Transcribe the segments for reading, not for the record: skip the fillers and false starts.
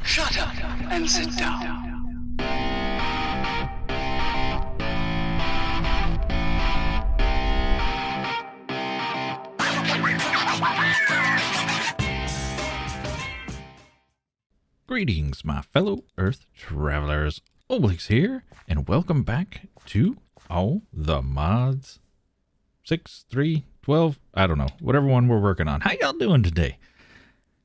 Shut up and sit down. Greetings, my fellow Earth travelers. Obelix here, and welcome back to all the mods 6, 3, 12, I don't know, whatever one we're working on. How y'all doing today?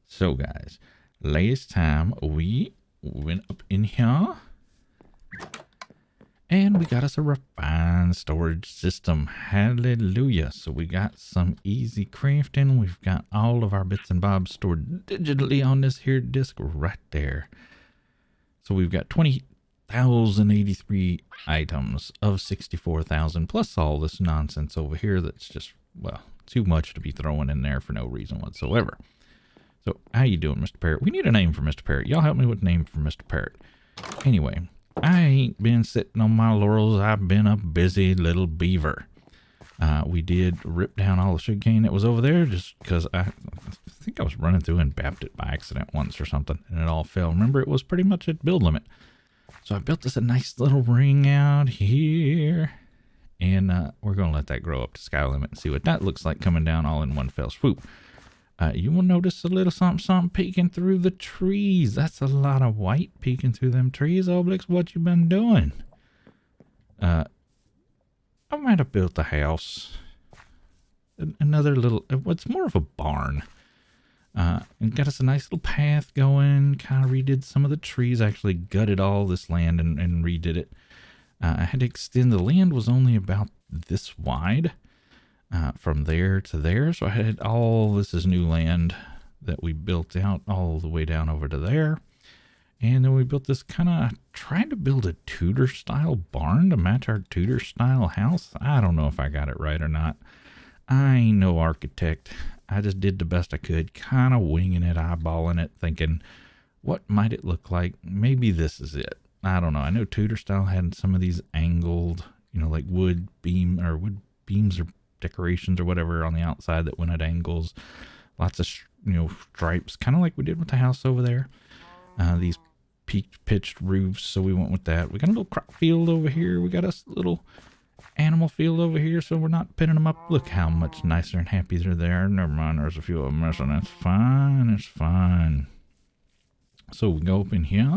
So guys, last time we went up in here and we got us a refined storage system. Hallelujah. So we got some easy crafting. We've got all of our bits and bobs stored digitally on this here disk right there. So we've got 20,083 items of 64,000 plus all this nonsense over here that's just, well, too much to be throwing in there for no reason whatsoever. So how you doing, Mr. Parrot? We need a name for Mr. Parrot. Y'all help me with a name for Mr. Parrot. Anyway, I ain't been sitting on my laurels. I've been a busy little beaver. We did rip down all the sugarcane that was over there just because I think I was running through and bapped it by accident once or something, and it all fell. Remember, it was pretty much at build limit. So I built this a nice little ring out here, and we're going to let that grow up to sky limit and see what that looks like coming down all in one fell swoop. You will notice a little something peeking through the trees. That's a lot of white peeking through them trees. Obelix, what you been doing? I might have built a house. Another little, it's more of a barn. And got us a nice little path going. Kind of redid some of the trees. Actually gutted all this land and redid it. I had to extend, the land was only about this wide. From there to there. So I had all, this is new land that we built out all the way down over to there. And then we built this kind of, tried to build a Tudor style barn to match our Tudor style house. I don't know if I got it right or not. I ain't no architect. I just did the best I could, kind of winging it, eyeballing it, thinking, what might it look like? Maybe this is it. I don't know. I know Tudor style had some of these angled, you know, like wood beams or decorations or whatever on the outside that went at angles. Lots of, stripes, kind of like we did with the house over there. These peaked pitched roofs, so we went with that. We got a little crop field over here. We got a little animal field over here, so we're not pinning them up. Look how much nicer and happy they're there. Never mind, there's a few of them missing. It's fine. It's fine. So we go up in here,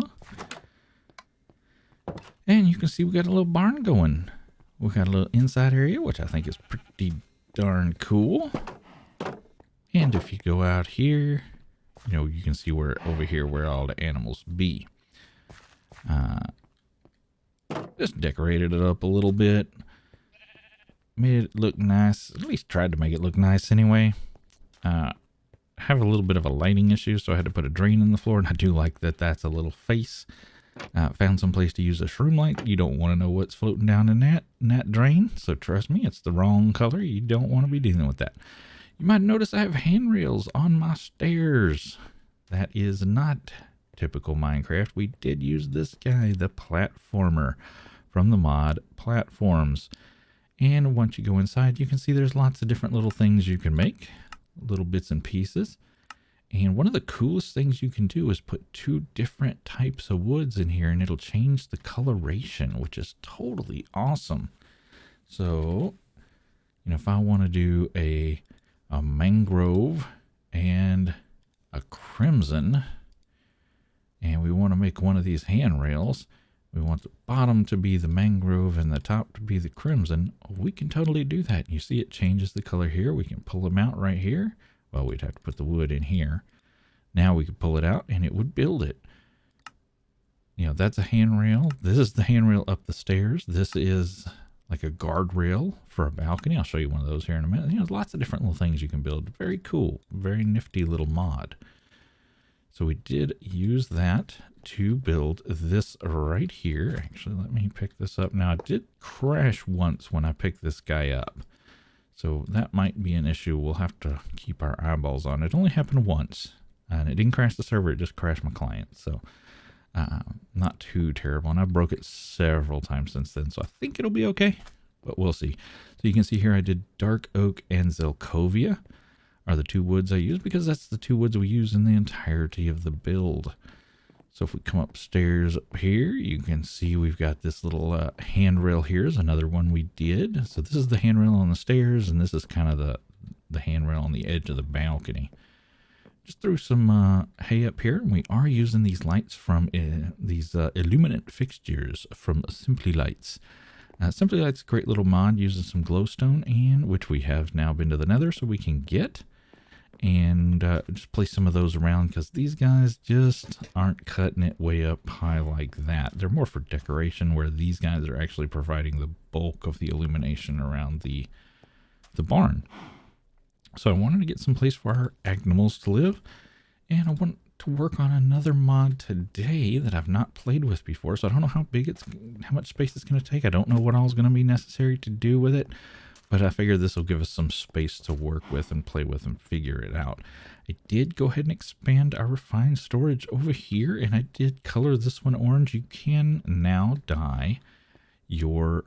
and you can see we got a little barn going. We got a little inside area, which I think is pretty darn cool. And if you go out here, you can see where over here where all the animals be. Just decorated it up a little bit. Made it look nice. At least tried to make it look nice anyway. Have a little bit of a lighting issue, so I had to put a drain in the floor, and I do like that that's a little face. Found some place to use a shroom light. You don't want to know what's floating down in that drain. So trust me, it's the wrong color. You don't want to be dealing with that. You might notice I have handrails on my stairs. That is not typical Minecraft. We did use this guy, the platformer from the mod Platforms. And once you go inside, you can see there's lots of different little things you can make. Little bits and pieces. And one of the coolest things you can do is put 2 different types of woods in here, and it'll change the coloration, which is totally awesome. So, if I want to do a mangrove and a crimson, and we want to make one of these handrails, we want the bottom to be the mangrove and the top to be the crimson, we can totally do that. You see it changes the color here. We can pull them out right here. Well, we'd have to put the wood in here. Now we could pull it out and it would build it. That's a handrail. This is the handrail up the stairs. This is like a guardrail for a balcony. I'll show you one of those here in a minute. There's lots of different little things you can build. Very cool. Very nifty little mod. So we did use that to build this right here. Actually, let me pick this up. Now, it did crash once when I picked this guy up. So that might be an issue. We'll have to keep our eyeballs on it. It only happened once, and it didn't crash the server. It just crashed my client. So not too terrible. And I broke it several times since then. So I think it'll be okay, but we'll see. So you can see here I did dark oak and zelkovia are the 2 woods I used because that's the 2 woods we use in the entirety of the build. So if we come upstairs up here, you can see we've got this little handrail here is another one we did. So this is the handrail on the stairs, and this is kind of the handrail on the edge of the balcony. Just threw some hay up here, and we are using these lights from these illuminant fixtures from Simply Lights. Simply Lights, a great little mod using some glowstone, and which we have now been to the nether so we can get. And just place some of those around because these guys just aren't cutting it way up high like that. They're more for decoration, where these guys are actually providing the bulk of the illumination around the barn. So I wanted to get some place for our animals to live, and I want to work on another mod today that I've not played with before. So I don't know how much space it's going to take. I don't know what all is going to be necessary to do with it. But I figured this will give us some space to work with and play with and figure it out. I did go ahead and expand our refined storage over here, and I did color this one orange. You can now dye your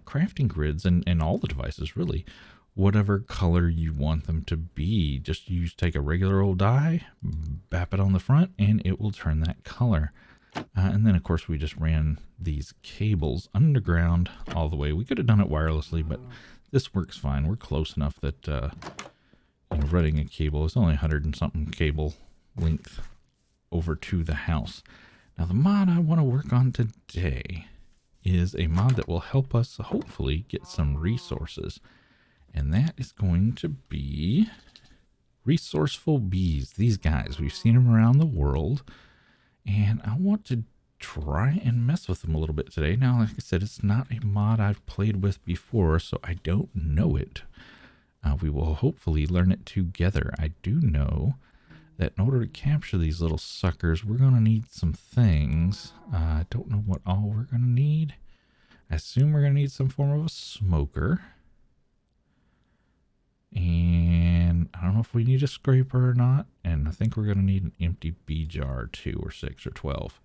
crafting grids and all the devices, really, whatever color you want them to be. Just take a regular old dye, bap it on the front, and it will turn that color. And then, of course, we just ran these cables underground all the way. We could have done it wirelessly, but this works fine. We're close enough that running a cable is only 100 and something cable length over to the house. Now, the mod I want to work on today is a mod that will help us hopefully get some resources. And that is going to be Resourceful bees. These guys, we've seen them around the world, and I want to try and mess with them a little bit today. Now, like I said, it's not a mod I've played with before, so I don't know it. We will hopefully learn it together. I do know that in order to capture these little suckers, we're going to need some things. I don't know what all we're going to need. I assume we're going to need some form of a smoker. And I don't know if we need a scraper or not. And I think we're going to need an empty bee jar, 2 or 6 or 12.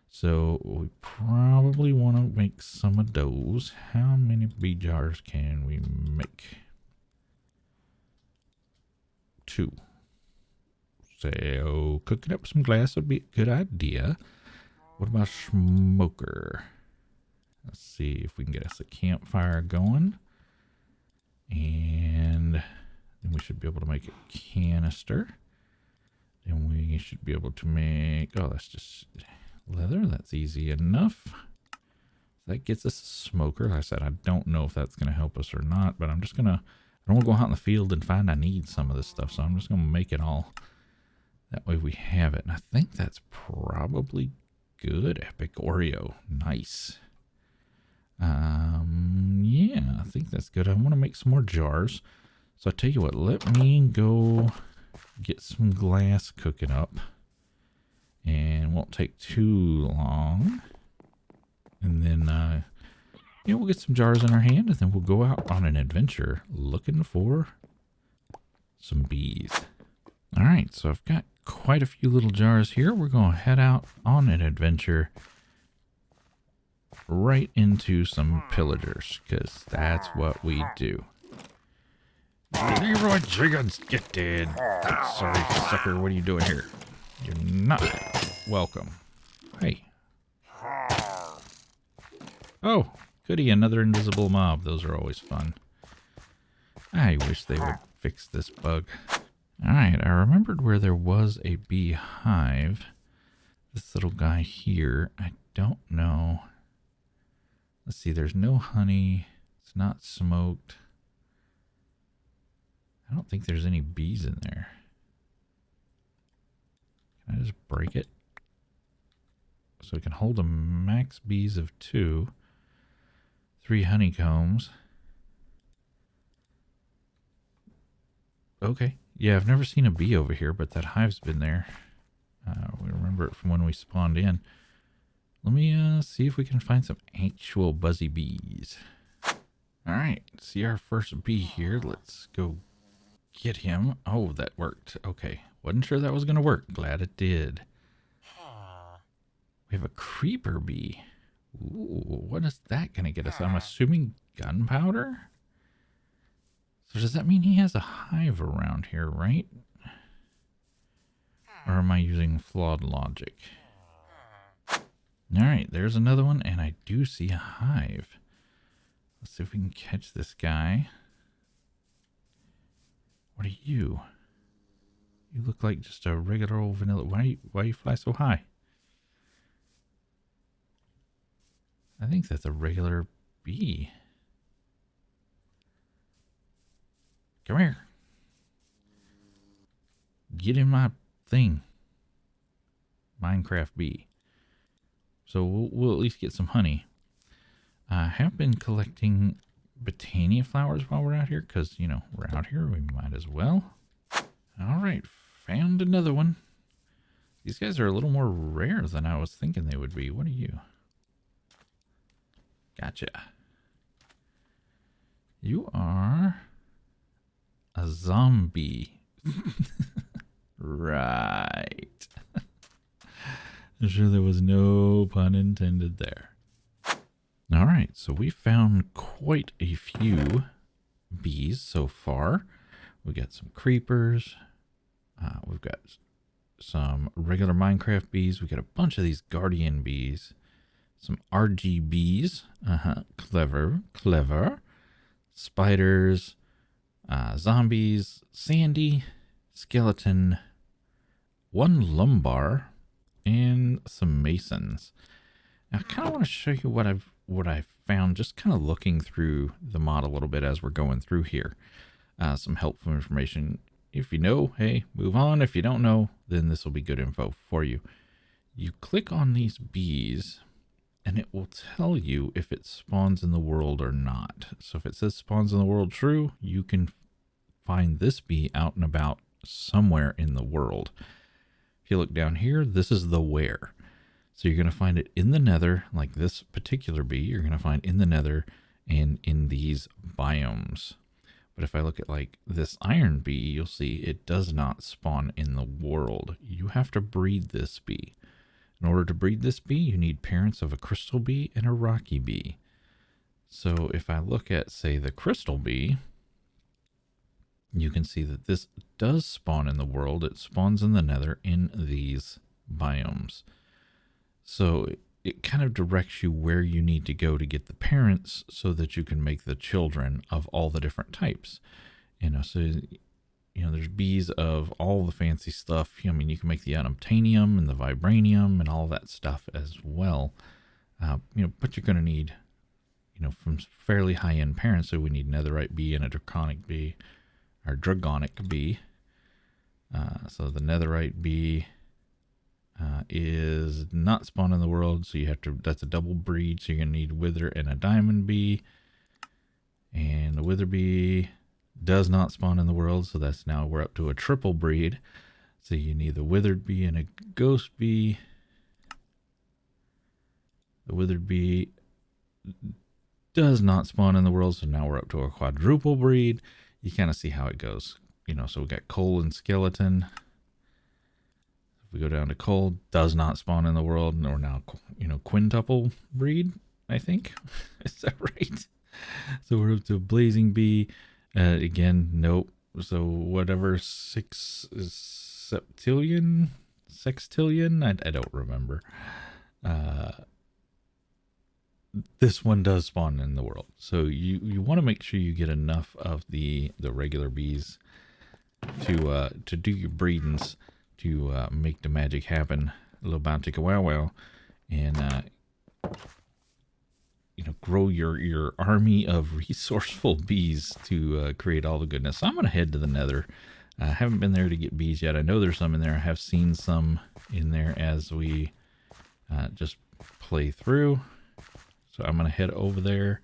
So we probably want to make some of those. How many bee jars can we make? 2. So cooking up some glass would be a good idea. What about smoker? Let's see if we can get us a campfire going. And then we should be able to make a canister. Then we should be able to make, oh, that's just leather. That's easy enough. That gets us a smoker. Like I said, I don't know if that's going to help us or not, but I don't want to go out in the field and find I need some of this stuff. So I'm just going to make it all. That way we have it. And I think that's probably good. Epic Oreo. Nice. Yeah, I think that's good. I want to make some more jars. So I tell you what, let me go get some glass cooking up. And won't take too long. And then, we'll get some jars in our hand, and then we'll go out on an adventure looking for some bees. All right, so I've got quite a few little jars here. We're going to head out on an adventure right into some pillagers, because that's what we do. Leroy Jenkins, get dead. Sorry, sucker, what are you doing here? You're not welcome. Hey. Oh, goody, another invisible mob. Those are always fun. I wish they would fix this bug. Alright, I remembered where there was a beehive. This little guy here. I don't know. Let's see, there's no honey. It's not smoked. I don't think there's any bees in there. Can I just break it? So it can hold a max bees of 2. 3 honeycombs. Okay. Yeah, I've never seen a bee over here, but that hive's been there. We remember it from when we spawned in. Let me see if we can find some actual buzzy bees. All right, see our first bee here. Let's go get him. Oh, that worked. Okay, wasn't sure that was going to work. Glad it did. We have a creeper bee. Ooh, what is that going to get us? I'm assuming gunpowder? So does that mean he has a hive around here, right? Or am I using flawed logic? All right, there's another one, and I do see a hive. Let's see if we can catch this guy. What are you? You look like just a regular old vanilla. Why you fly so high? I think that's a regular bee. Come here. Get in my thing. Minecraft bee. So we'll at least get some honey. I have been collecting Botania flowers while we're out here, because, you know, we're out here. We might as well. All right, found another one. These guys are a little more rare than I was thinking they would be. What are you? Gotcha. You are a zombie. Right. I'm sure there was no pun intended there. All right, so we found quite a few bees so far. We got some creepers. We've got some regular Minecraft bees. We got a bunch of these guardian bees. Some RGBs. Clever, clever. Spiders. Zombies. Sandy. Skeleton. One lumbar. And some masons. Now, I kind of want to show you what I've found, just kind of looking through the mod a little bit as we're going through here. Some helpful information. If you know, hey, move on. If you don't know, then this will be good info for you. You click on these bees, and it will tell you if it spawns in the world or not. So if it says spawns in the world true, you can find this bee out and about somewhere in the world. If you look down here, this is the where. So you're going to find it in the nether, like this particular bee, you're going to find in the nether and in these biomes. But if I look at like this iron bee, you'll see it does not spawn in the world. You have to breed this bee. In order to breed this bee, you need parents of a crystal bee and a rocky bee. So if I look at, say, the crystal bee, you can see that this does spawn in the world. It spawns in the nether in these biomes. So it kind of directs you where you need to go to get the parents so that you can make the children of all the different types. You know, so, you know, there's bees of all the fancy stuff. I mean, you can make the unobtainium and the vibranium and all that stuff as well. You know, but you're going to need, you know, from fairly high-end parents. So we need netherite bee and a draconic bee, or dragonic bee. So the netherite bee is not spawned in the world, so you have to, that's a double breed, so you're going to need wither and a diamond bee. And the wither bee does not spawn in the world, so that's now we're up to a triple breed. So you need the withered bee and a ghost bee. The withered bee does not spawn in the world, so now we're up to a quadruple breed. You kind of see how it goes, you know. So we got coal and skeleton. If we go down to coal, does not spawn in the world, and we're now, you know, quintuple breed, I think. Is that right? So we're up to blazing bee. Again, nope. So whatever, sextillion, I don't remember. This one does spawn in the world, so you want to make sure you get enough of the regular bees to do your breedings to make the magic happen. A little bounty wow wow, and you know, grow your army of resourceful bees to create all the goodness. So I'm gonna head to the nether. I haven't been there to get bees yet. I know there's some in there. I have seen some in there as we just play through. So I'm going to head over there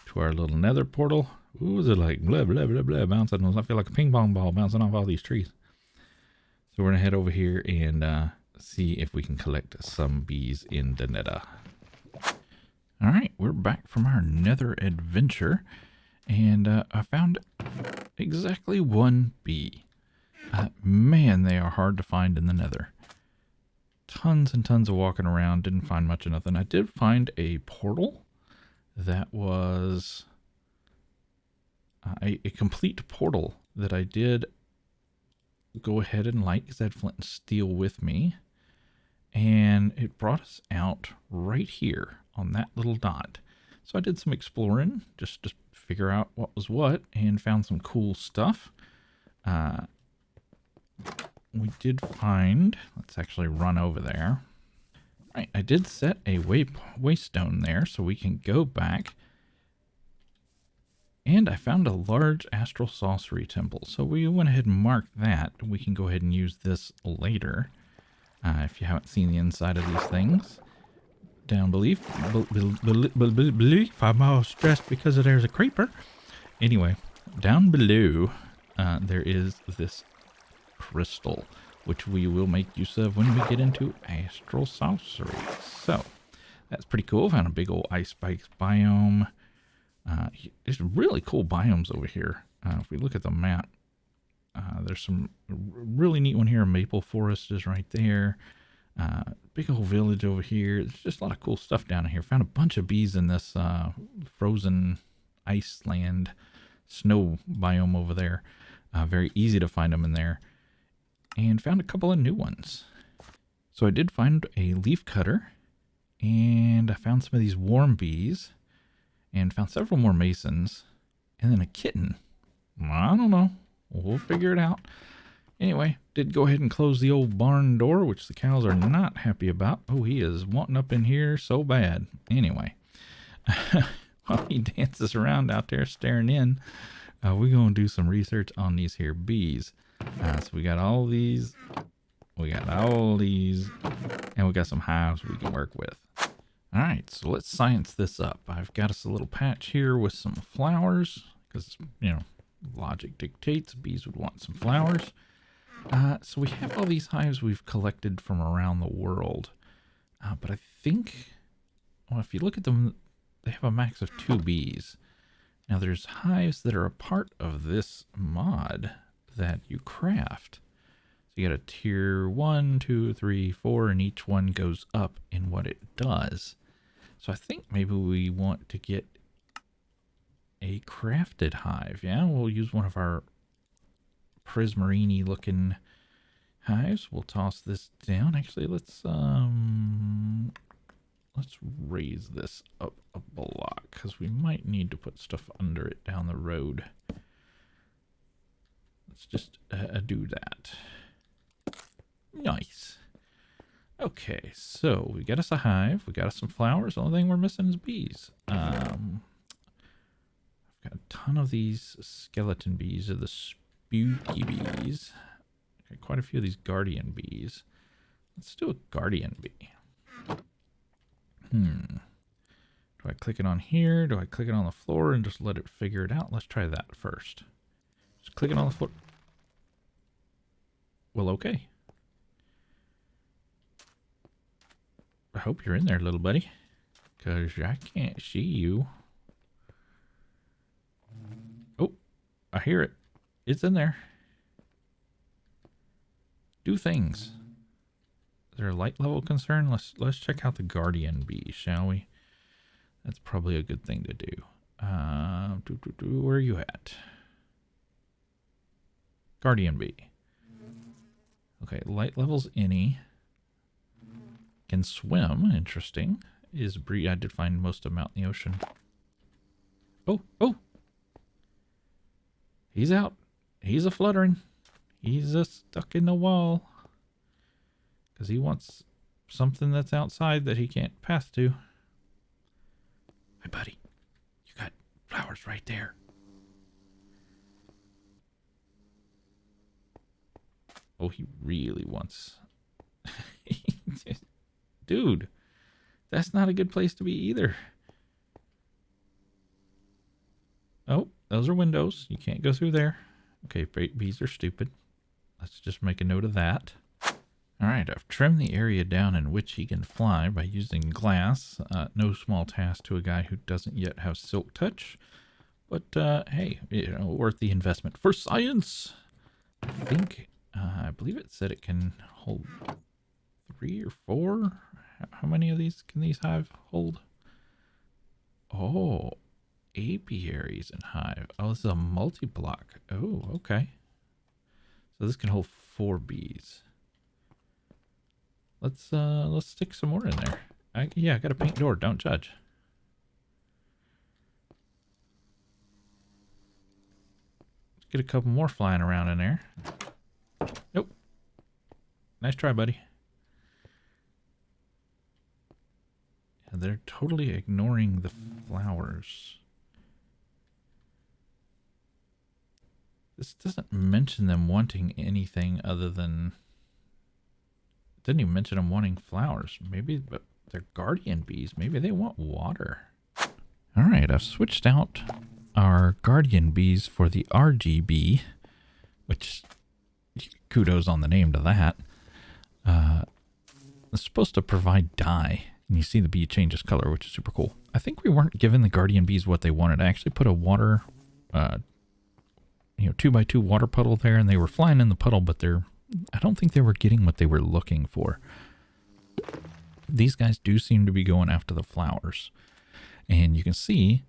to our little nether portal. Ooh, is it like blah, blah, blah, blah, bouncing? I feel like a ping pong ball bouncing off all these trees. So we're going to head over here and see if we can collect some bees in the nether. All right, we're back from our nether adventure. And I found exactly one bee. Man, they are hard to find in the nether. Tons and tons of walking around, didn't find much of nothing. I did find a portal that was a complete portal that I did go ahead and light because I had flint and steel with me. And and it brought us out right here on that little dot. So I did some exploring just to figure out what was what and found some cool stuff. We did find, let's actually run over there. All right, I did set a waystone there so we can go back. And I found a large astral sorcery temple. So we went ahead and marked that. We can go ahead and use this later. If you haven't seen the inside of these things. Down beneath. I'm all stressed because there's a creeper. Anyway, down below, there is this crystal, which we will make use of when we get into astral sorcery. So, that's pretty cool. Found a big old ice spikes biome. There's really cool biomes over here. If we look at the map, there's some really neat one here. Maple forest is right there. Big old village over here. There's just a lot of cool stuff down here. Found a bunch of bees in this frozen Iceland snow biome over there. Very easy to find them in there. And found a couple of new ones. So I did find a leaf cutter. And I found some of these warm bees. And found several more masons. And then a kitten. I don't know. We'll figure it out. Anyway, did go ahead and close the old barn door, which the cows are not happy about. Oh, he is wanting up in here so bad. Anyway, while he dances around out there staring in, we're going to do some research on these here bees. So we got all these. We got all these. And we got some hives we can work with. All right, so let's science this up. I've got us a little patch here with some flowers. Because, you know, logic dictates bees would want some flowers. So we have all these hives we've collected from around the world. But I think, well, if you look at them, they have a max of 2 bees. Now there's hives that are a part of this mod that you craft. So you got a tier 1, 2, 3, 4, and each one goes up in what it does. So I think maybe we want to get a crafted hive. Yeah, we'll use one of our prismarine looking hives. We'll toss this down. Actually, let's raise this up a block because we might need to put stuff under it down the road. Let's just do that. Nice. Okay, so we got us a hive. We got us some flowers. The only thing we're missing is bees. I've got a ton of these skeleton bees, or the spooky bees. Got quite a few of these guardian bees. Let's do a guardian bee. Do I click it on here? Do I click it on the floor and just let it figure it out? Let's try that first. Just click it on the floor. Well, okay. I hope you're in there, little buddy, because I can't see you. Oh, I hear it. It's in there. Do things. Is there a light level concern? Let's check out the guardian bee, shall we? That's probably a good thing to do. Where are you at? Guardian bee. Okay, light level's any. Can swim. Interesting. Is breed. I did find most of them out in the ocean. Oh. He's out. He's a fluttering. He's stuck in the wall. Because he wants something that's outside that he can't pass to. Hi, buddy. You got flowers right there. Oh, he really wants... Dude, that's not a good place to be either. Oh, those are windows. You can't go through there. Okay, bees are stupid. Let's just make a note of that. All right, I've trimmed the area down in which he can fly by using glass. No small task to a guy who doesn't yet have silk touch. But, hey, you know, worth the investment for science. I think, I believe it said it can hold 3 or 4. How many of these can these hive hold? Oh, apiaries and hive. Oh, this is a multi-block. Oh, okay. So this can hold 4 bees. Let's stick some more in there. Yeah, I got a pink door. Don't judge. Let's get a couple more flying around in there. Nope. Nice try, buddy. Yeah, they're totally ignoring the flowers. This doesn't mention them wanting anything other than... It didn't even mention them wanting flowers. Maybe they're guardian bees. Maybe they want water. Alright, I've switched out our guardian bees for the RGB, which kudos on the name to that. It's supposed to provide dye, and you see the bee changes color, which is super cool. I think we weren't giving the guardian bees what they wanted. I actually put a water, 2x2 water puddle there, and they were flying in the puddle, but I don't think they were getting what they were looking for. These guys do seem to be going after the flowers, and you can see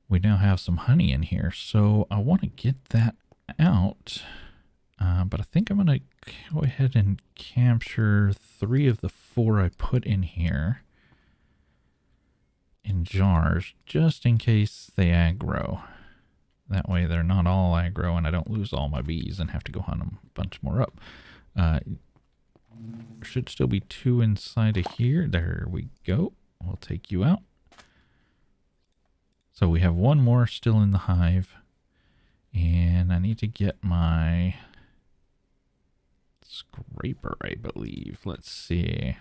we now have some honey in here, so I want to get that out, but I think I'm going to go ahead and capture 3 of the 4 I put in here in jars, just in case they aggro. That way they're not all aggro and I don't lose all my bees and have to go hunt them a bunch more up. There should still be 2 inside of here. There we go. We'll take you out. So we have 1 more still in the hive. And I need to get my scraper, I believe. Let's see.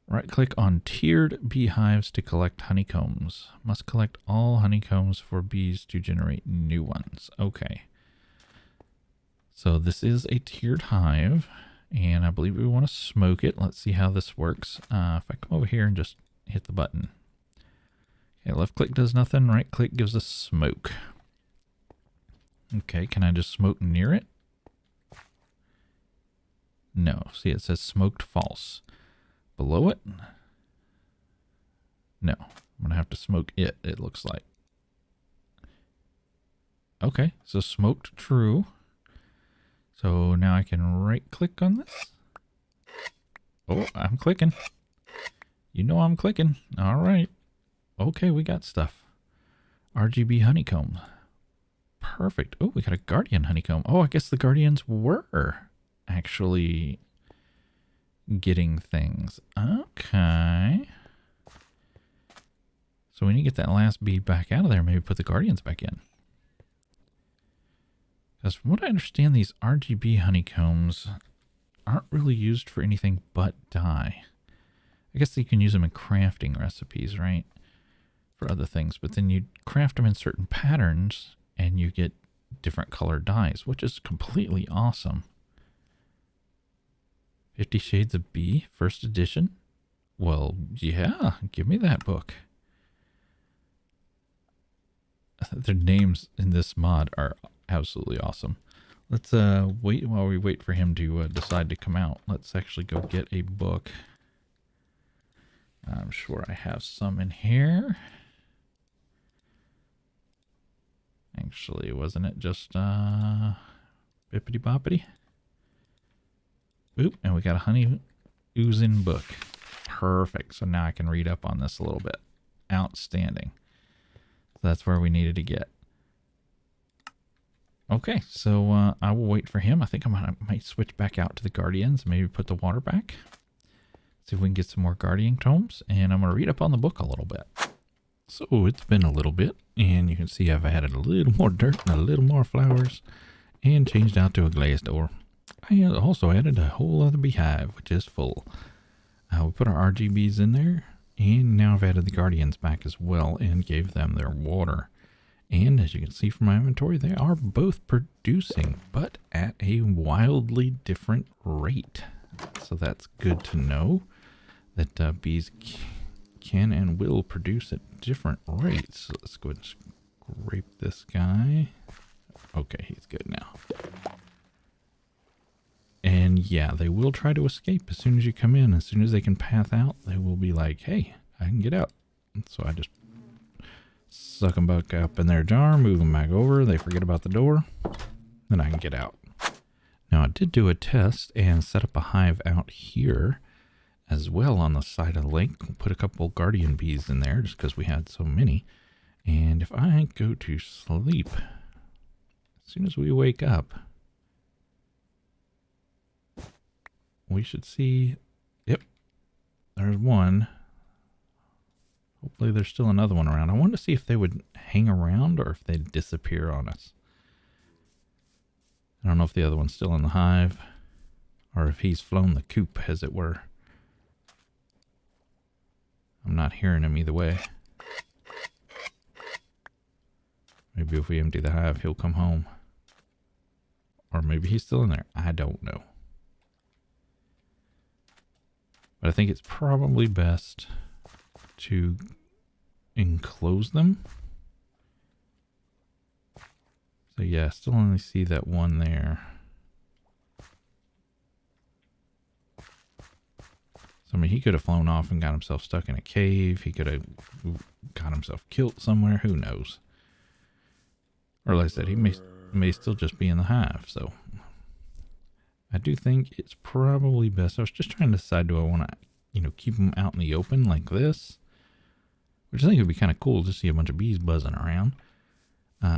Right-click on tiered beehives to collect honeycombs. Must collect all honeycombs for bees to generate new ones. Okay. So this is a tiered hive, and I believe we want to smoke it. Let's see how this works. If I come over here and just hit the button. Okay, left-click does nothing. Right-click gives us smoke. Okay, can I just smoke near it? No. See, it says smoked false. Below it? No. I'm going to have to smoke it, it looks like. Okay, so smoked true. So now I can right-click on this. Oh, I'm clicking. You know I'm clicking. All right. Okay, we got stuff. RGB honeycomb. Perfect. Oh, we got a guardian honeycomb. Oh, I guess the guardians were actually getting things. Okay. So we need to get that last bee back out of there. Maybe put the guardians back in. Because from what I understand, these RGB honeycombs aren't really used for anything but dye. I guess you can use them in crafting recipes, right? For other things. But then you craft them in certain patterns and you get different colored dyes, which is completely awesome. 50 Shades of Bee, first edition? Well, yeah, give me that book. Their names in this mod are absolutely awesome. Let's wait while we wait for him to decide to come out. Let's actually go get a book. I'm sure I have some in here. Actually, wasn't it just bippity boppity? Oop, and we got a honey oozing book. Perfect. So now I can read up on this a little bit. Outstanding. So that's where we needed to get. Okay, so I will wait for him. I think I might switch back out to the guardians. Maybe put the water back. See if we can get some more guardian tomes. And I'm going to read up on the book a little bit. So it's been a little bit. And you can see I've added a little more dirt and a little more flowers. And changed out to a glass door. I also added a whole other beehive, which is full. We put our RGBs in there, and now I've added the guardians back as well and gave them their water. And as you can see from my inventory, they are both producing, but at a wildly different rate. So that's good to know that bees can and will produce at different rates. So let's go ahead and scrape this guy. Okay, he's good now. And yeah, they will try to escape as soon as you come in. As soon as they can path out, they will be like, hey, I can get out. So I just suck them back up in their jar, move them back over. They forget about the door. Then I can get out. Now I did do a test and set up a hive out here as well on the side of the lake. We'll put a couple guardian bees in there just because we had so many. And if I go to sleep, as soon as we wake up, we should see, yep, there's one. Hopefully there's still another one around. I wanted to see if they would hang around or if they'd disappear on us. I don't know if the other one's still in the hive or if he's flown the coop, as it were. I'm not hearing him either way. Maybe if we empty the hive, he'll come home. Or maybe he's still in there. I don't know. But I think it's probably best to enclose them. So yeah, I still only see that one there. So I mean, he could have flown off and got himself stuck in a cave. He could have got himself killed somewhere. Who knows? Or like I said, he may still just be in the hive. So I do think it's probably best. I was just trying to decide, do I want to, keep them out in the open like this? Which I think would be kind of cool to see a bunch of bees buzzing around.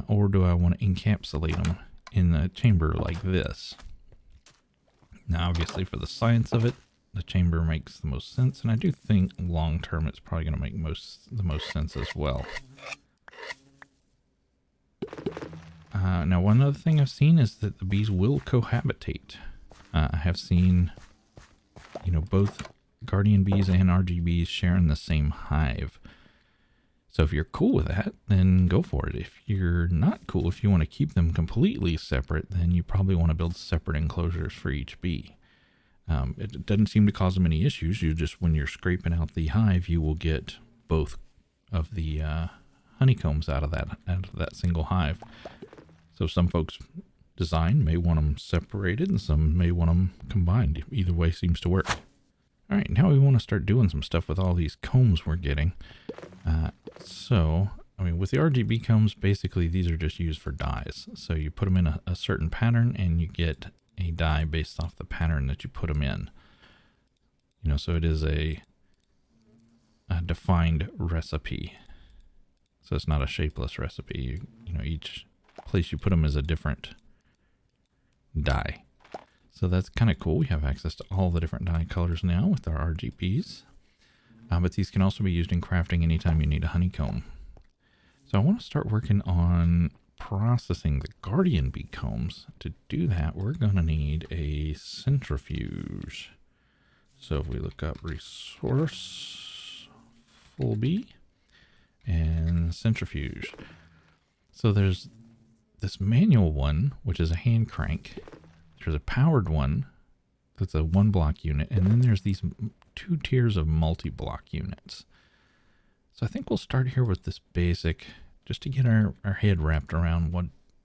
Or do I want to encapsulate them in the chamber like this? Now, obviously, for the science of it, the chamber makes the most sense. And I do think long term it's probably going to make the most sense as well. Now, one other thing I've seen is that the bees will cohabitate. I have seen, both guardian bees and RGBs sharing the same hive. So if you're cool with that, then go for it. If you're not cool, if you want to keep them completely separate, then you probably want to build separate enclosures for each bee. It doesn't seem to cause them any issues. When you're scraping out the hive, you will get both of the honeycombs out of that single hive. So some folks design may want them separated and some may want them combined. Either way seems to work. All right, now we want to start doing some stuff with all these combs we're getting. With the RGB combs, basically these are just used for dyes. So you put them in a certain pattern and you get a dye based off the pattern that you put them in. So it is a defined recipe. So it's not a shapeless recipe. Each place you put them is a different dye. So that's kind of cool. We have access to all the different dye colors now with our RGBs. But these can also be used in crafting anytime you need a honeycomb. So I want to start working on processing the guardian bee combs. To do that, we're going to need a centrifuge. So if we look up Resourceful bee and centrifuge. So there's this manual one, which is a hand crank. There's a powered one that's a 1-block unit. And then there's these 2 tiers of multi-block units. So I think we'll start here with this basic, just to get our head wrapped around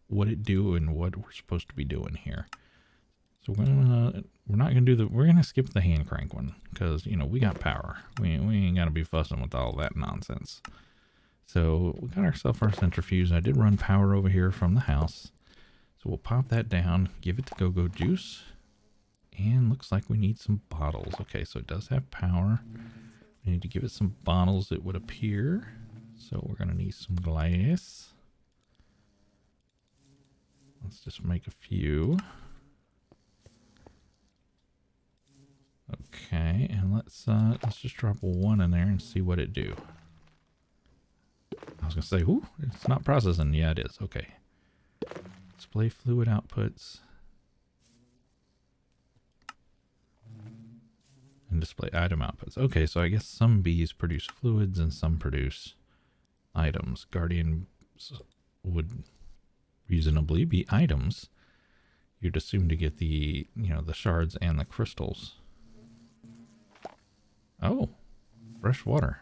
what it do and what we're supposed to be doing here. So we're gonna skip the hand crank one because we got power. We ain't gotta be fussing with all that nonsense. So we got ourselves our centrifuge. I did run power over here from the house. So we'll pop that down, give it the go-go juice. And looks like we need some bottles. Okay, so it does have power. We need to give it some bottles, it would appear. So we're going to need some glass. Let's just make a few. Okay, and let's just drop one in there and see what it do. I was going to say, ooh, it's not processing. Yeah, it is. Okay. Display fluid outputs. And display item outputs. Okay, so I guess some bees produce fluids and some produce items. Guardians would reasonably be items. You'd assume to get the shards and the crystals. Oh, fresh water.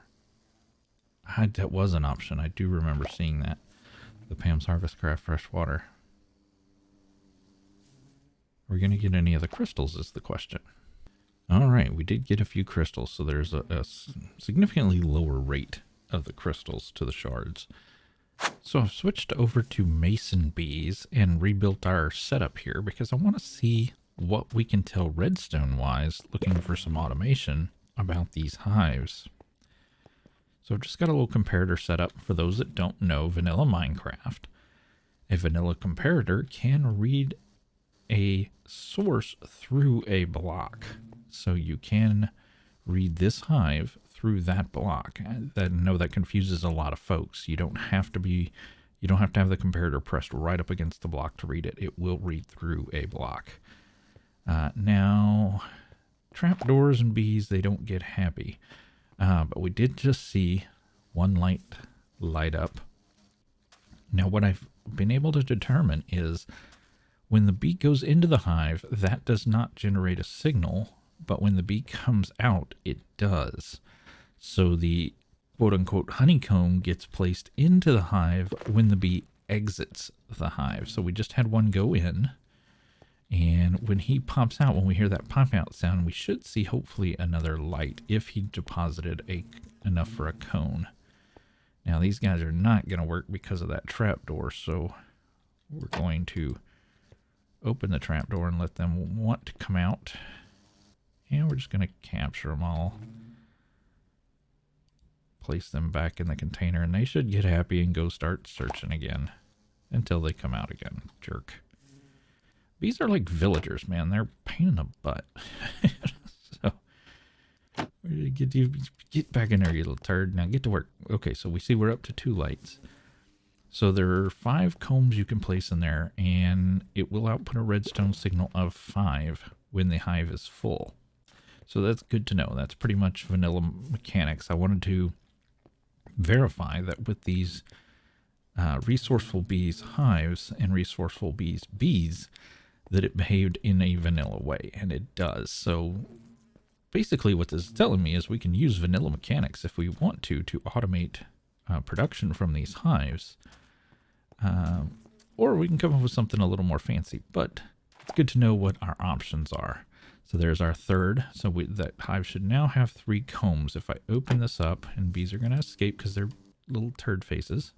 That was an option. I do remember seeing that. The Pam's Harvest Craft fresh water. Are we going to get any of the crystals is the question. All right, we did get a few crystals, so there's a significantly lower rate of the crystals to the shards. So I've switched over to mason bees and rebuilt our setup here because I want to see what we can tell redstone wise, looking for some automation about these hives. So I've just got a little comparator set up. For those that don't know vanilla Minecraft, a vanilla comparator can read a source through a block. So you can read this hive through that block. I know that confuses a lot of folks. You don't have to have the comparator pressed right up against the block to read it. It will read through a block. Now, trapdoors and bees, they don't get happy. But we did just see one light up. Now, what I've been able to determine is when the bee goes into the hive, that does not generate a signal, but when the bee comes out, it does. So the quote-unquote honeycomb gets placed into the hive when the bee exits the hive. So we just had one go in, and when he pops out, when we hear that pop out sound, we should see hopefully another light if he deposited enough for a cone. Now these guys are not going to work because of that trapdoor, so we're going to open the trapdoor and let them want to come out. And we're just going to capture them all. Place them back in the container, and they should get happy and go start searching again until they come out again. Jerk. Bees are like villagers, man. They're a pain in the butt. So, get back in there, you little turd. Now get to work. Okay, so we see we're up to 2 lights. So there are 5 combs you can place in there, and it will output a redstone signal of 5 when the hive is full. So that's good to know. That's pretty much vanilla mechanics. I wanted to verify that with these resourceful bees hives and resourceful bees, that it behaved in a vanilla way, and it does. So basically what this is telling me is we can use vanilla mechanics if we want to automate production from these hives. Or we can come up with something a little more fancy, but it's good to know what our options are. So there's our third. So that hive should now have 3 combs. If I open this up, and bees are going to escape because they're little turd faces.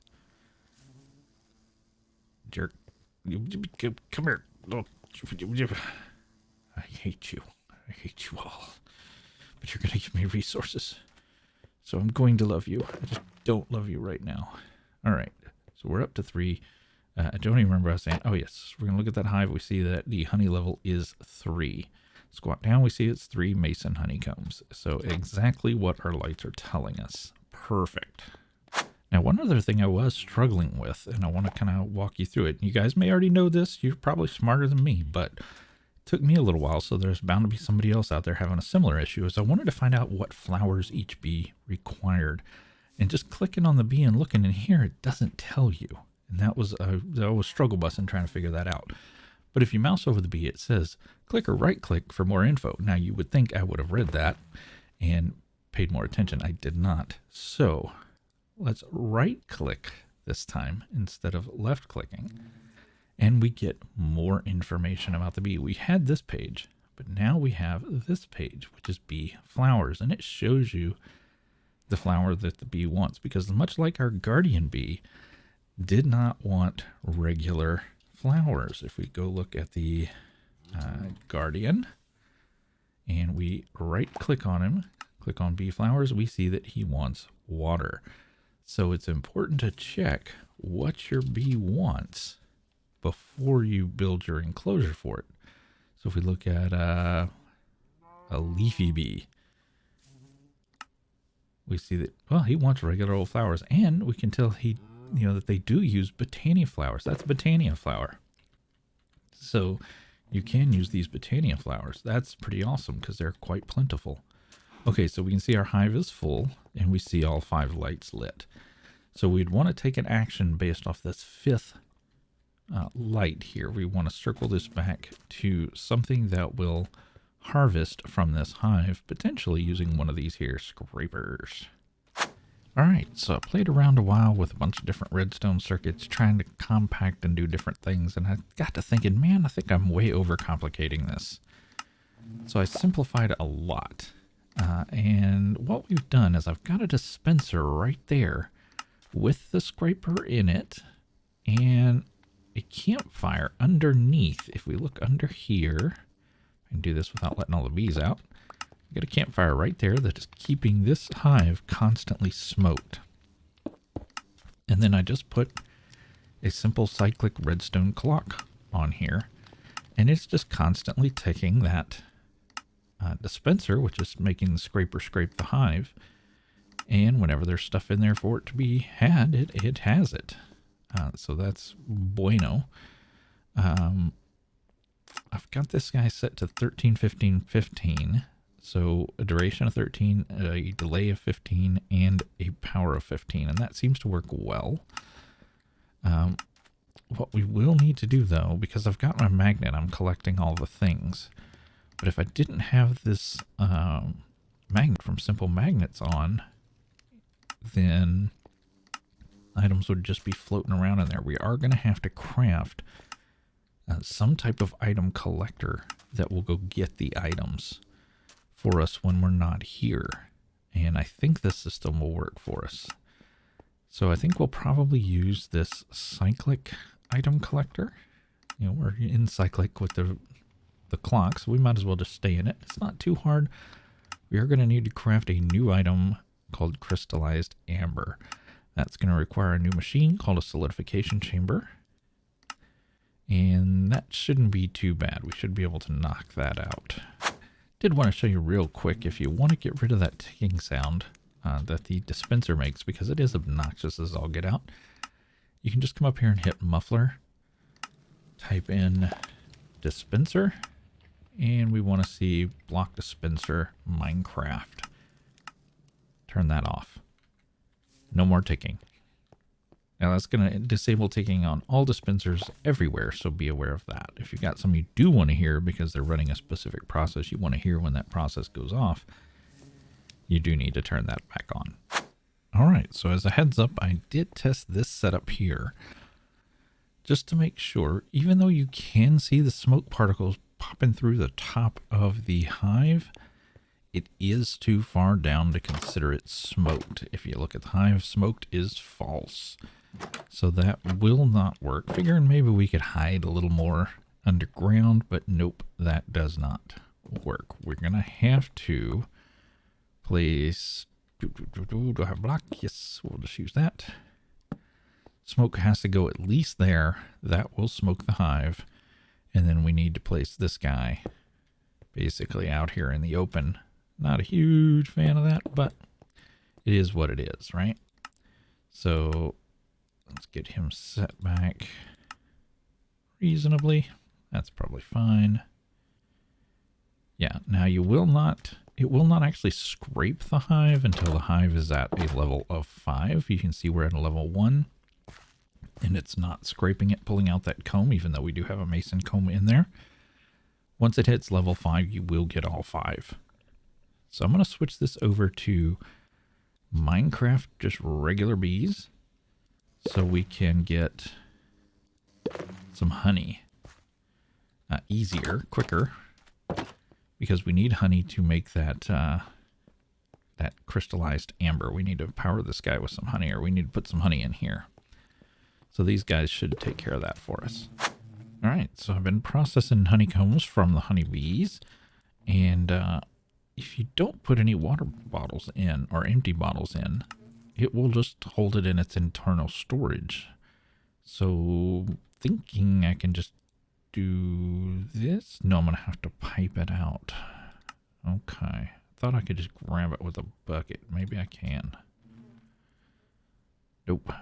Jerk. Come here. I hate you. I hate you all. But you're going to give me resources. So I'm going to love you. I just don't love you right now. All right. So we're up to 3. I don't even remember what I was saying. Oh, yes. We're going to look at that hive. We see that the honey level is 3. Squat down. We see it's 3 mason honeycombs. So exactly what our lights are telling us. Perfect. Now, one other thing I was struggling with, and I want to kind of walk you through it. You guys may already know this. You're probably smarter than me, but it took me a little while, so there's bound to be somebody else out there having a similar issue. Is I wanted to find out what flowers each bee required. And just clicking on the bee and looking in here, it doesn't tell you. And that was struggle busting trying to figure that out. But if you mouse over the bee, it says click or right click for more info. Now, you would think I would have read that and paid more attention. I did not. So let's right click this time instead of left clicking. And we get more information about the bee. We had this page, but now we have this page, which is bee flowers. And it shows you the flower that the bee wants, because much like our guardian bee did not want regular flowers. If we go look at the guardian and we right click on him, click on bee flowers, we see that he wants water. So it's important to check what your bee wants before you build your enclosure for it. So if we look at a leafy bee, we see that, well, he wants regular old flowers, and we can tell that they do use botania flowers. That's a botania flower. So you can use these botania flowers. That's pretty awesome because they're quite plentiful. Okay, so we can see our hive is full and we see all 5 lights lit. So we'd want to take an action based off this 5th light here. We want to circle this back to something that will harvest from this hive, potentially using one of these here scrapers. All right, so I played around a while with a bunch of different redstone circuits, trying to compact and do different things, and I got to thinking, man, I think I'm way overcomplicating this. So I simplified a lot, and what we've done is I've got a dispenser right there with the scraper in it and a campfire underneath. If we look under here, I can do this without letting all the bees out. Get a campfire right there that is keeping this hive constantly smoked. And then I just put a simple cyclic redstone clock on here, and it's just constantly ticking that dispenser, which is making the scraper scrape the hive. And whenever there's stuff in there for it to be had, it has it. So that's bueno. I've got this guy set to 13, 15, 15. So a duration of 13, a delay of 15, and a power of 15. And that seems to work well. What we will need to do, though, because I've got my magnet, I'm collecting all the things. But if I didn't have this magnet from Simple Magnets on, then items would just be floating around in there. We are going to have to craft some type of item collector that will go get the items for us when we're not here. And I think this system will work for us. So I think we'll probably use this cyclic item collector. You know, we're in cyclic with the clock, so we might as well just stay in it. It's not too hard. We are going to need to craft a new item called crystallized amber. That's going to require a new machine called a solidification chamber. And that shouldn't be too bad. We should be able to knock that out. Did want to show you real quick, if you want to get rid of that ticking sound that the dispenser makes, because it is obnoxious as all get out, you can just come up here and hit muffler, type in dispenser, and we want to see block dispenser Minecraft. Turn that off. No more ticking. Now that's going to disable ticking on all dispensers everywhere, so be aware of that. If you've got some you do want to hear because they're running a specific process, you want to hear when that process goes off, you do need to turn that back on. All right, so as a heads up, I did test this setup here just to make sure, even though you can see the smoke particles popping through the top of the hive, it is too far down to consider it smoked. If you look at the hive, smoked is false. So that will not work. Figuring maybe we could hide a little more underground, but nope, that does not work. We're going to have to place... Do I have block? Yes, we'll just use that. Smoke has to go at least there. That will smoke the hive. And then we need to place this guy basically out here in the open. Not a huge fan of that, but it is what it is, right? So let's get him set back reasonably. That's probably fine. Yeah, now it will not actually scrape the hive until the hive is at a level of 5. You can see we're at a level 1, and it's not scraping it, pulling out that comb, even though we do have a mason comb in there. Once it hits level 5, you will get all 5. So I'm going to switch this over to Minecraft, just regular bees, so we can get some honey easier, quicker, because we need honey to make that that crystallized amber. We need to power this guy with some honey, or we need to put some honey in here. So these guys should take care of that for us. All right, so I've been processing honeycombs from the honeybees, and if you don't put any water bottles in or empty bottles in, it will just hold it in its internal storage. So thinking I can just do this. No, I'm going to have to pipe it out. Okay. Thought I could just grab it with a bucket. Maybe I can. Nope.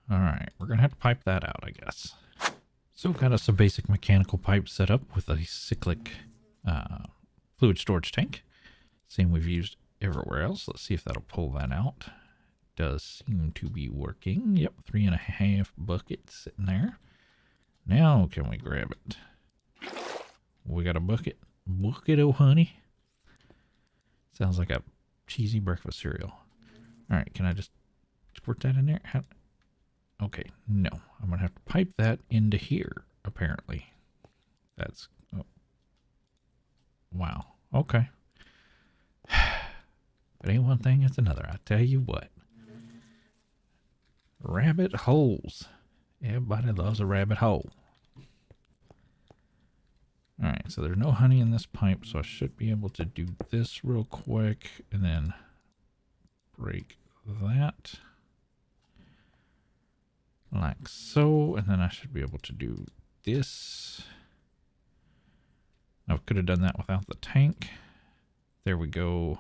All right. We're going to have to pipe that out, I guess. So got us some basic mechanical pipes set up with a cyclic fluid storage tank. Same we've used everywhere else. Let's see if that'll pull that out. Does seem to be working. Yep, 3.5 buckets sitting there. Now can we grab it? We got a bucket. Bucket of honey. Sounds like a cheesy breakfast cereal. All right, can I just squirt that in there? Okay, no. I'm going to have to pipe that into here, apparently. That's... Oh. Wow. Okay. But ain't one thing, it's another. I tell you what. Rabbit holes. Everybody loves a rabbit hole. Alright, so there's no honey in this pipe, so I should be able to do this real quick and then break that like so, and then I should be able to do this. I could have done that without the tank. There we go.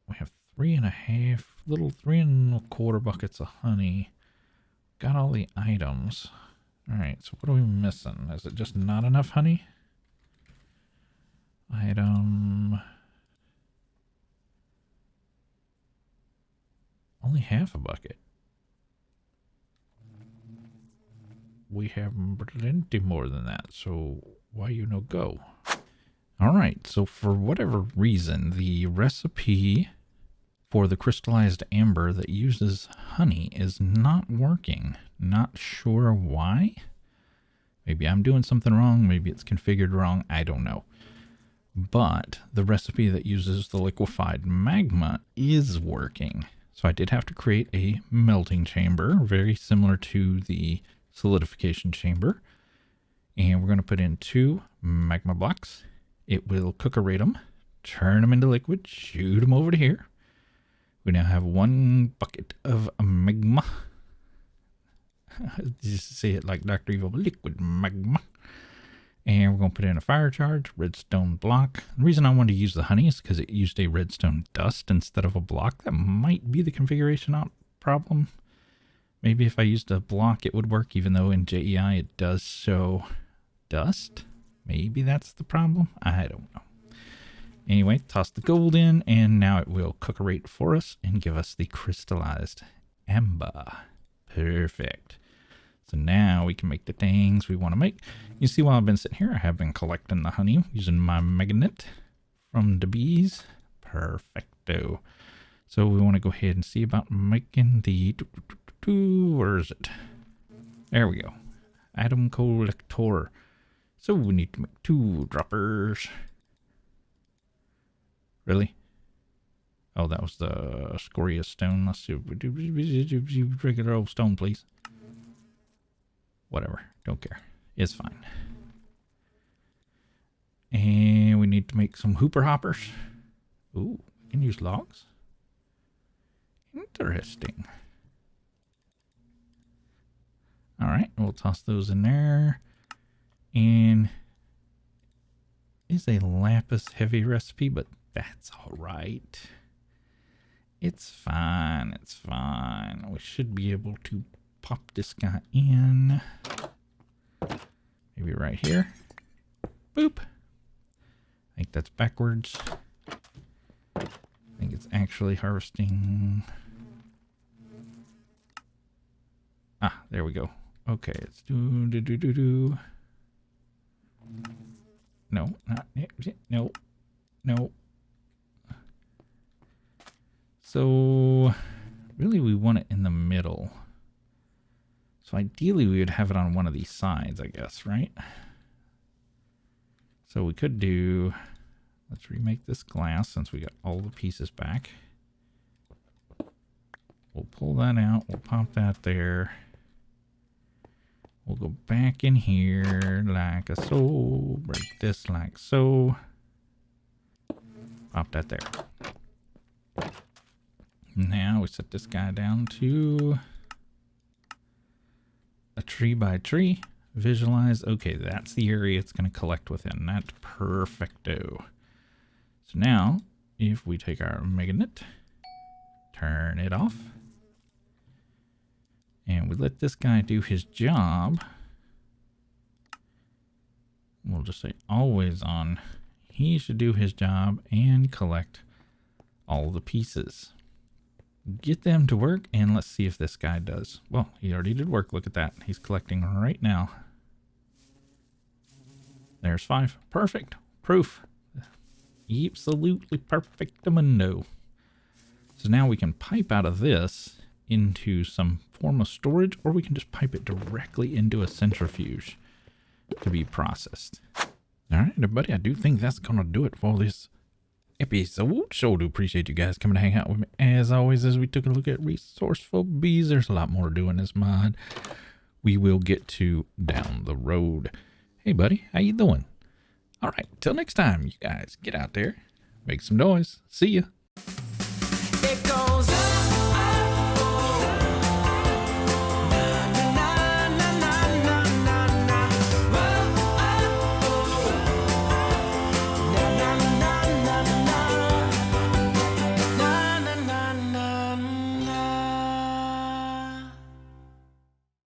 We have 3.5, little 3.25 buckets of honey. Got all the items. Alright, so what are we missing? Is it just not enough honey? Item. Only half a bucket. We have plenty more than that, so why you no go? Alright, so for whatever reason, the recipe for the crystallized amber that uses honey is not working. Not sure why. Maybe I'm doing something wrong. Maybe it's configured wrong. I don't know. But the recipe that uses the liquefied magma is working. So I did have to create a melting chamber, very similar to the solidification chamber. And we're going to put in 2 magma blocks. It will cookerate them, turn them into liquid, shoot them over to here. We now have 1 bucket of magma. Just say it like Dr. Evil, liquid magma. And we're going to put in a fire charge, redstone block. The reason I wanted to use the honey is because it used a redstone dust instead of a block. That might be the configuration problem. Maybe if I used a block, it would work, even though in JEI it does show dust. Maybe that's the problem. I don't know. Anyway, toss the gold in, and now it will cookerate for us and give us the crystallized amber. Perfect. So now we can make the things we want to make. You see, while I've been sitting here, I have been collecting the honey using my magnet from the bees. Perfecto. So we want to go ahead and see about making the... Where is it? There we go. Item collector. So we need to make 2 droppers. Really? Oh, that was the scorious stone. Let's see if we do regular old stone, please. Whatever. Don't care. It's fine. And we need to make some hooper hoppers. Ooh, we can use logs. Interesting. Alright, we'll toss those in there. And it's a lapis heavy recipe, but that's alright. It's fine. It's fine. We should be able to pop this guy in. Maybe right here. Boop. I think that's backwards. I think it's actually harvesting. Ah, there we go. Okay, it's do. No, not no. No. So really we want it in the middle. So ideally we would have it on one of these sides, I guess, right? So we could do, let's remake this glass since we got all the pieces back. We'll pull that out, we'll pop that there. We'll go back in here like so, break this like so. Pop that there. Now we set this guy down to a tree by tree. Visualize. Okay, that's the area it's going to collect within. That's perfecto. So now, if we take our magnet, turn it off, and we let this guy do his job, we'll just say always on. He should do his job and collect all the pieces. Get them to work, and let's see if this guy does. Well, he already did work. Look at that. He's collecting right now. There's 5. Perfect. Proof. Absolutely perfectamundo. So now we can pipe out of this into some form of storage, or we can just pipe it directly into a centrifuge to be processed. All right, everybody, I do think that's going to do it for this episode. So do appreciate you guys coming to hang out with me as always as we took a look at Resourceful bees. There's a lot more to do in this mod we will get to down the road. Hey buddy, how you doing? All right, till next time, you guys get out there, make some noise. See ya. It goes up.